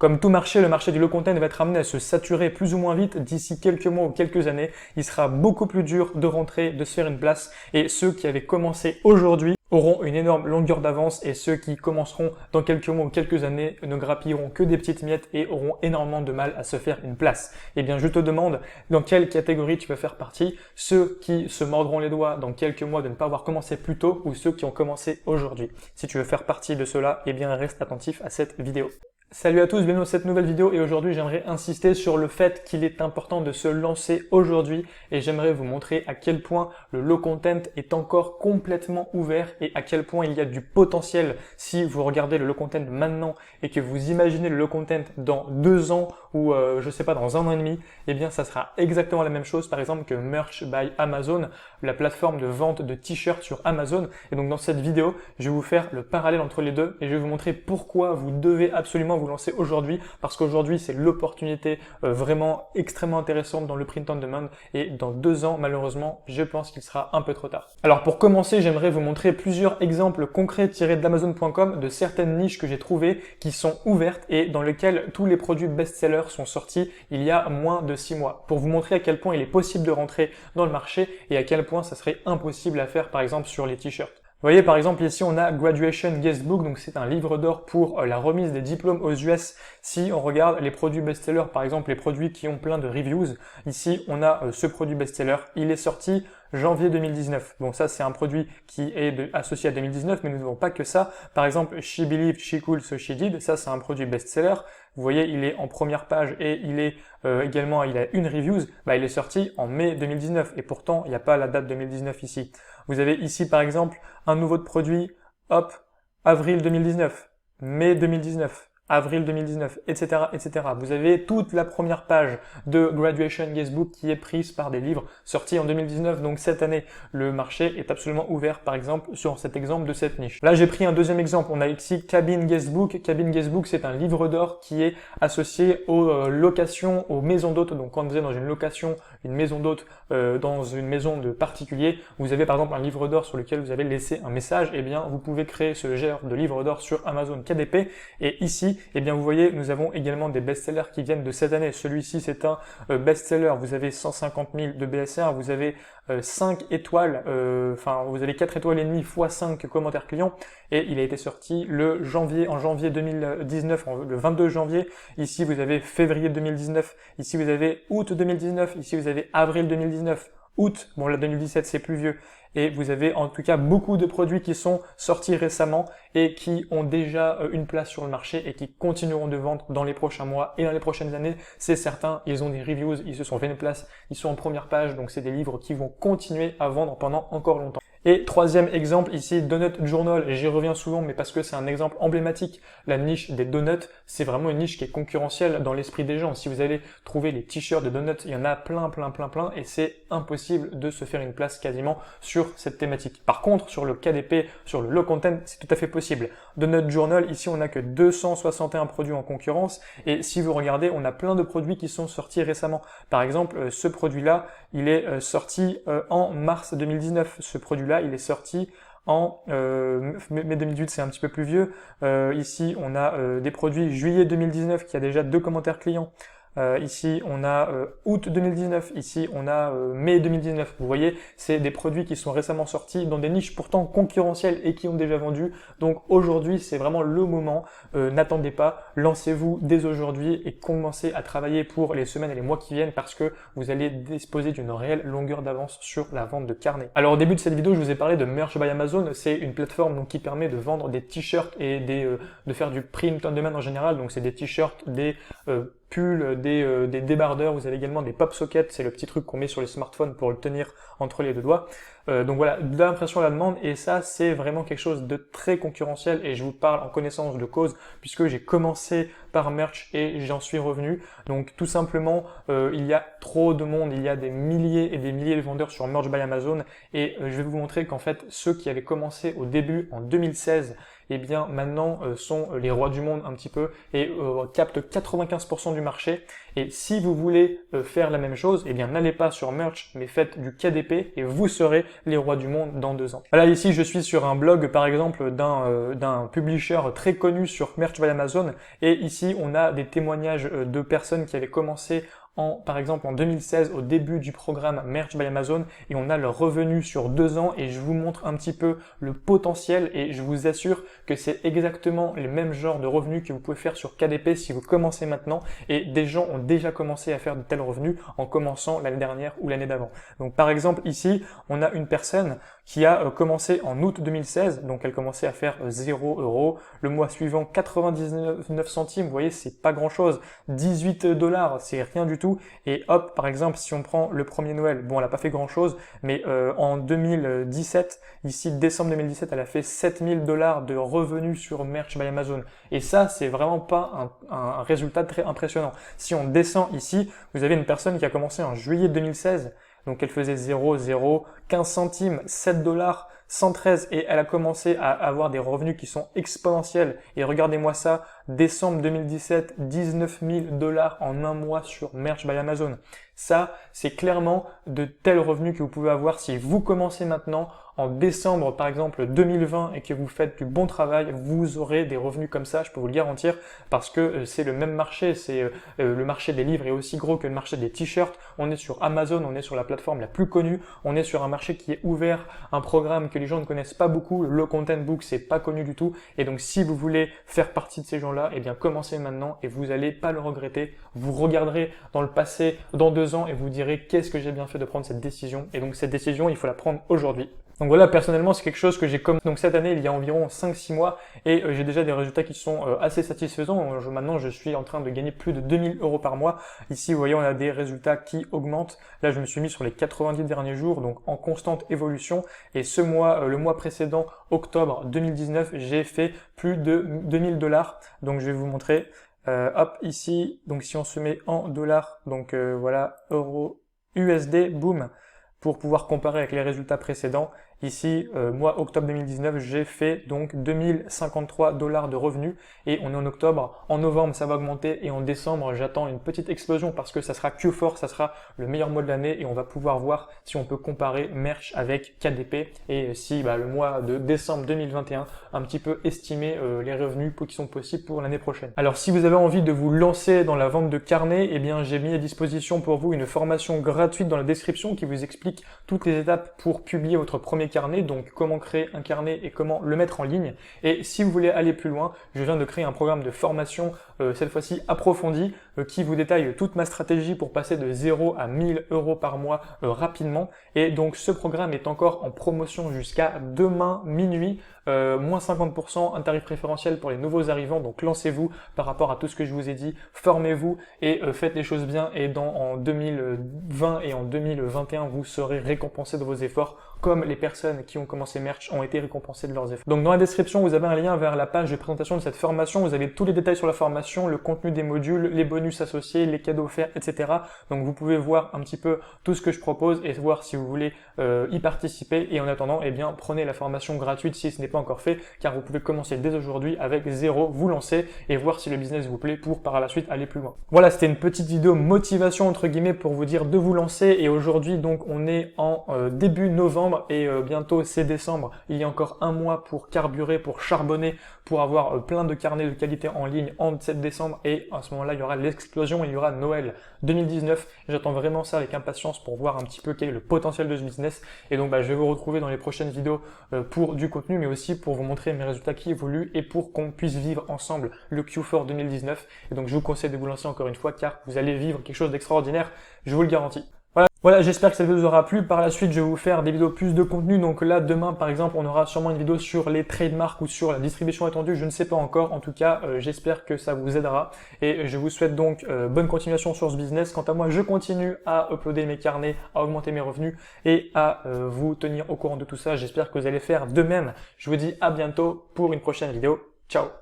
Comme tout marché, le marché du low content va être amené à se saturer plus ou moins vite d'ici quelques mois ou quelques années. Il sera beaucoup plus dur de rentrer, de se faire une place et ceux qui avaient commencé aujourd'hui auront une énorme longueur d'avance et ceux qui commenceront dans quelques mois ou quelques années ne grappilleront que des petites miettes et auront énormément de mal à se faire une place. Eh bien, je te demande dans quelle catégorie tu veux faire partie, ceux qui se mordront les doigts dans quelques mois de ne pas avoir commencé plus tôt ou ceux qui ont commencé aujourd'hui. Si tu veux faire partie de cela, eh bien, reste attentif à cette vidéo. Salut à tous, bienvenue dans cette nouvelle vidéo et aujourd'hui j'aimerais insister sur le fait qu'il est important de se lancer aujourd'hui et j'aimerais vous montrer à quel point le low content est encore complètement ouvert et à quel point il y a du potentiel si vous regardez le low content maintenant et que vous imaginez le low content dans 2 ans ou je sais pas dans 1 an et demi, eh bien ça sera exactement la même chose par exemple que Merch by Amazon, la plateforme de vente de t-shirts sur Amazon. Et donc dans cette vidéo, je vais vous faire le parallèle entre les deux et je vais vous montrer pourquoi vous devez absolument vous lancer aujourd'hui, parce qu'aujourd'hui c'est l'opportunité vraiment extrêmement intéressante dans le print on demand et dans 2 ans malheureusement je pense qu'il sera un peu trop tard. Alors pour commencer j'aimerais vous montrer plusieurs exemples concrets tirés d'Amazon.com de certaines niches que j'ai trouvées qui sont ouvertes et dans lesquelles tous les produits best-sellers sont sortis il y a moins de 6 mois pour vous montrer à quel point il est possible de rentrer dans le marché et à quel point ça serait impossible à faire par exemple sur les t-shirts. Vous voyez par exemple ici on a Graduation Guestbook, donc c'est un livre d'or pour la remise des diplômes aux US. Si on regarde les produits best-sellers, par exemple les produits qui ont plein de reviews, ici on a ce produit best-seller, il est sorti janvier 2019. Bon ça c'est un produit qui est associé à 2019 mais nous n'avons pas que ça. Par exemple She Believed, She Could, So She Did, ça c'est un produit best-seller. Vous voyez il est en première page et il est également il a une reviews, il est sorti en mai 2019 et pourtant il n'y a pas la date 2019 ici. Vous avez ici par exemple un nouveau produit, hop, avril 2019, mai 2019, avril 2019, etc., etc. Vous avez toute la première page de Graduation Guestbook qui est prise par des livres sortis en 2019. Donc cette année, le marché est absolument ouvert, par exemple, sur cet exemple de cette niche. Là, j'ai pris un deuxième exemple. On a ici Cabin Guestbook. Cabin Guestbook, c'est un livre d'or qui est associé aux locations, aux maisons d'hôtes. Donc quand vous êtes dans une location, une maison d'hôte, dans une maison de particulier, vous avez par exemple un livre d'or sur lequel vous avez laissé un message, eh bien vous pouvez créer ce genre de livre d'or sur Amazon KDP. Et ici, eh bien vous voyez, nous avons également des best-sellers qui viennent de cette année. Celui-ci, c'est un best-seller. Vous avez 150 000 de BSR, vous avez 5 étoiles, vous avez 4 étoiles et demie fois 5 commentaires clients et il a été sorti en janvier 2019, le 22 janvier. Ici, vous avez février 2019. Ici, vous avez août 2019. Ici, vous avez avril 2019. Août, bon là 2017 c'est plus vieux, et vous avez en tout cas beaucoup de produits qui sont sortis récemment et qui ont déjà une place sur le marché et qui continueront de vendre dans les prochains mois et dans les prochaines années, c'est certain. Ils ont des reviews, ils se sont fait une place, ils sont en première page, donc c'est des livres qui vont continuer à vendre pendant encore longtemps. Et troisième exemple ici, Donut Journal, j'y reviens souvent mais parce que c'est un exemple emblématique. La niche des donuts, c'est vraiment une niche qui est concurrentielle dans l'esprit des gens. Si vous allez trouver les t-shirts de donuts, il y en a plein et c'est impossible de se faire une place quasiment sur cette thématique. Par contre, sur le KDP, sur le low content, c'est tout à fait possible. Donut Journal, ici on n'a que 261 produits en concurrence et si vous regardez, on a plein de produits qui sont sortis récemment. Par exemple, ce produit-là, il est sorti en mars 2019. Ce produit-là, il est sorti en mai 2018, c'est un petit peu plus vieux. Ici, on a des produits juillet 2019 qui a déjà 2 commentaires clients. Ici, on a août 2019. Ici, on a mai 2019. Vous voyez, c'est des produits qui sont récemment sortis dans des niches pourtant concurrentielles et qui ont déjà vendu. Donc aujourd'hui, c'est vraiment le moment. N'attendez pas, lancez-vous dès aujourd'hui et commencez à travailler pour les semaines et les mois qui viennent parce que vous allez disposer d'une réelle longueur d'avance sur la vente de carnet. Alors au début de cette vidéo, je vous ai parlé de Merch by Amazon. C'est une plateforme donc, qui permet de vendre des t-shirts et de faire du print on demand en général. Donc c'est des t-shirts, des pulls, des débardeurs, vous avez également des pop sockets, c'est le petit truc qu'on met sur les smartphones pour le tenir entre les 2 doigts. Donc voilà, de l'impression à la demande et ça c'est vraiment quelque chose de très concurrentiel et je vous parle en connaissance de cause puisque j'ai commencé par Merch et j'en suis revenu. Donc tout simplement, il y a trop de monde, il y a des milliers et des milliers de vendeurs sur Merch by Amazon et je vais vous montrer qu'en fait ceux qui avaient commencé au début en 2016 eh bien maintenant sont les rois du monde un petit peu et captent 95% du du marché. Et si vous voulez faire la même chose, eh bien n'allez pas sur Merch, mais faites du KDP et vous serez les rois du monde dans 2 ans. Voilà, ici je suis sur un blog par exemple d'un publisher très connu sur Merch by Amazon, et ici on a des témoignages de personnes qui avaient commencé par exemple en 2016 au début du programme Merch by Amazon, et on a leur revenu sur 2 ans, et je vous montre un petit peu le potentiel et je vous assure que c'est exactement les mêmes genres de revenus que vous pouvez faire sur KDP si vous commencez maintenant, et des gens ont déjà commencé à faire de tels revenus en commençant l'année dernière ou l'année d'avant. Donc par exemple ici on a une personne qui a commencé en août 2016, donc elle commençait à faire 0 €, le mois suivant 99 centimes, vous voyez c'est pas grand chose, 18 $, c'est rien du tout, et hop, par exemple si on prend le premier Noël, bon elle a pas fait grand chose, mais en 2017, ici décembre 2017, elle a fait 7000 $ de revenus sur Merch by Amazon, et ça c'est vraiment pas un résultat très impressionnant. Si on descend ici, vous avez une personne qui a commencé en juillet 2016, donc elle faisait 0, 0, 15 centimes, 7 $, 113, et elle a commencé à avoir des revenus qui sont exponentiels. Et regardez-moi ça, décembre 2017, 19 000 $ en un mois sur Merch by Amazon. Ça, c'est clairement de tels revenus que vous pouvez avoir si vous commencez maintenant. En décembre, par exemple, 2020, et que vous faites du bon travail, vous aurez des revenus comme ça, je peux vous le garantir, parce que c'est le même marché, le marché des livres est aussi gros que le marché des t-shirts. On est sur Amazon, on est sur la plateforme la plus connue, on est sur un marché qui est ouvert, un programme que les gens ne connaissent pas beaucoup, le Content Book, c'est pas connu du tout, et donc si vous voulez faire partie de ces gens-là, eh bien commencez maintenant et vous allez pas le regretter. Vous regarderez dans le passé, dans 2 ans, et vous direz qu'est-ce que j'ai bien fait de prendre cette décision, et donc cette décision, il faut la prendre aujourd'hui. Donc voilà, personnellement, c'est quelque chose que j'ai commencé donc cette année, il y a environ 5-6 mois, et j'ai déjà des résultats qui sont assez satisfaisants. Maintenant, je suis en train de gagner plus de 2000 € par mois. Ici, vous voyez, on a des résultats qui augmentent. Là, je me suis mis sur les 90 derniers jours, donc en constante évolution. Et ce mois, le mois précédent, octobre 2019, j'ai fait plus de 2000 $. Donc je vais vous montrer. Hop, ici, donc si on se met en dollars, donc voilà, euro, USD, boum, pour pouvoir comparer avec les résultats précédents. Ici, mois octobre 2019, j'ai fait donc 2053 $ de revenus, et on est en octobre. En novembre, ça va augmenter, et en décembre, j'attends une petite explosion parce que ça sera Q4, ça sera le meilleur mois de l'année, et on va pouvoir voir si on peut comparer Merch avec KDP, et si le mois de décembre 2021, un petit peu estimer les revenus qui sont possibles pour l'année prochaine. Alors si vous avez envie de vous lancer dans la vente de carnets, eh bien j'ai mis à disposition pour vous une formation gratuite dans la description qui vous explique toutes les étapes pour publier votre premier carnet, donc comment créer un carnet et comment le mettre en ligne. Et si vous voulez aller plus loin, je viens de créer un programme de formation, cette fois-ci approfondi, qui vous détaille toute ma stratégie pour passer de 0 à 1000 € par mois rapidement. Et donc ce programme est encore en promotion jusqu'à demain minuit, moins 50%, un tarif préférentiel pour les nouveaux arrivants. Donc lancez-vous par rapport à tout ce que je vous ai dit, formez-vous et faites les choses bien, et en 2020 et en 2021, vous serez récompensé de vos efforts, comme les personnes qui ont commencé Merch ont été récompensées de leurs efforts. Donc dans la description, vous avez un lien vers la page de présentation de cette formation. Vous avez tous les détails sur la formation, le contenu des modules, les bonus associés, les cadeaux offerts, etc. Donc vous pouvez voir un petit peu tout ce que je propose et voir si vous voulez y participer. Et en attendant, eh bien prenez la formation gratuite si ce n'est pas encore fait, car vous pouvez commencer dès aujourd'hui avec 0, vous lancer et voir si le business vous plaît pour par la suite aller plus loin. Voilà, c'était une petite vidéo motivation entre guillemets pour vous dire de vous lancer. Et aujourd'hui donc on est en début novembre, et bientôt c'est décembre. Il y a encore un mois pour carburer, pour charbonner, pour avoir plein de carnets de qualité en ligne en 7 décembre, et à ce moment-là il y aura l'explosion, il y aura Noël 2019. J'attends vraiment ça avec impatience pour voir un petit peu quel est le potentiel de ce business. Et donc je vais vous retrouver dans les prochaines vidéos pour du contenu, mais aussi pour vous montrer mes résultats qui évoluent et pour qu'on puisse vivre ensemble le Q4 2019. Et donc je vous conseille de vous lancer encore une fois, car vous allez vivre quelque chose d'extraordinaire, je vous le garantis. Voilà, j'espère que cette vidéo vous aura plu. Par la suite, je vais vous faire des vidéos plus de contenu. Donc là, demain, par exemple, on aura sûrement une vidéo sur les trademarks ou sur la distribution étendue. Je ne sais pas encore. En tout cas, j'espère que ça vous aidera. Et je vous souhaite donc bonne continuation sur ce business. Quant à moi, je continue à uploader mes carnets, à augmenter mes revenus et à vous tenir au courant de tout ça. J'espère que vous allez faire de même. Je vous dis à bientôt pour une prochaine vidéo. Ciao!